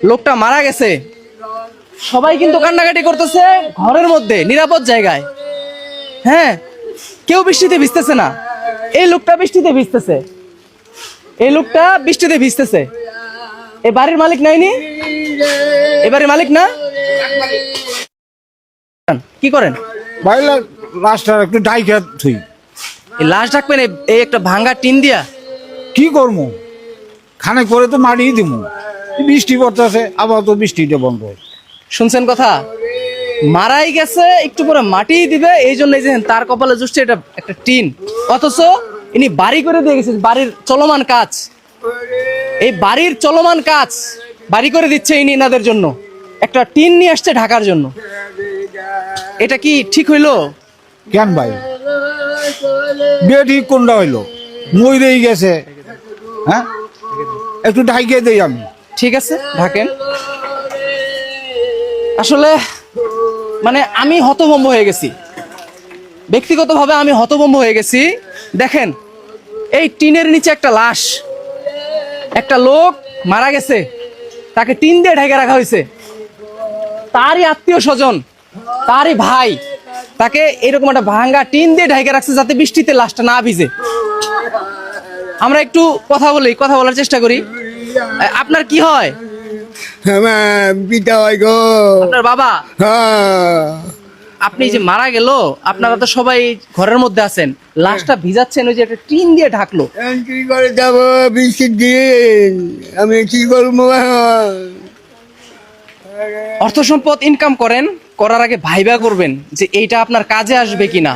লোকটা মারা গেছে, সবাই কিন্তু কান্নাকাটি করতেছে ঘরের মধ্যে নিরাপদ জায়গায়। হ্যাঁ, কেউ বৃষ্টিতে ভিজতেছে না। এই লোকটা বৃষ্টিতে ভিজতেছে, এই লোকটা বৃষ্টিতে ভিজতেছে। এই বাড়ির মালিক নাইনি, এই বাড়ির মালিক না? কি করেন? ভাই লাশটা একটু ডাইকা থুই। এই লাশ ডাকবেন এই একটা ভাঙ্গা টিন দিয়া? কি করবো, খানে করে তো মারি দিব। বৃষ্টি পড়তেছে, আবার তো বৃষ্টিটা বন্ধ। শুনছেন কথা? মারাই গেছে, একটু পরে মাটি দিবে, এই জন্য এই যে তার কপালে জুটছে এটা একটা টিন। অথচ ইনি বাড়ি করে দিয়ে গেছেন, বাড়ির চলমান কাজ, এই বাড়ির চলমান কাজ বাড়ি করে দিচ্ছে ইনি এনাদের জন্য, একটা টিন নিয়ে আসছে ঢাকার জন্য। এটা কি ঠিক হইলো? কেন ভাই, বিয়ে ঠিক কোনটা হইলো? মইরেই গেছে। হ্যাঁ, একটু ঢাইকে দেই আমি। ঠিক আছে, ঢাকেন। আসলে মানে আমি হতভম্ব হয়ে গেছি, ব্যক্তিগতভাবে আমি হতভম্ব হয়ে গেছি। দেখেন, এই টিনের নিচে একটা লাশ, একটা লোক মারা গেছে, তাকে টিন দিয়ে ঢেকে রাখা হয়েছে। তারই আত্মীয় স্বজন, তারই ভাই তাকে এরকম একটা ভাঙ্গা টিন দিয়ে ঢেকে রাখছে যাতে বৃষ্টিতে লাশটা না ভিজে। আমরা একটু কথা বলার চেষ্টা করি। আপনার কি হয়? পিতা হয় গো। আপনার বাবা? হ্যাঁ, আপনি যে মারা গেল, আপনারা তো সবাই ঘরের মধ্যে আছেন, লাশটা ভিজাচ্ছেন, ওই যে একটা টিন দিয়ে ঢাকলো। কি করে যাবো বৃষ্টির দিন, আমি কি করবো এখন? অর্থ সম্পদ ইনকাম করেন, করার আগে ভাইবা করবেন যে এইটা আপনার কাজে আসবে কিনা।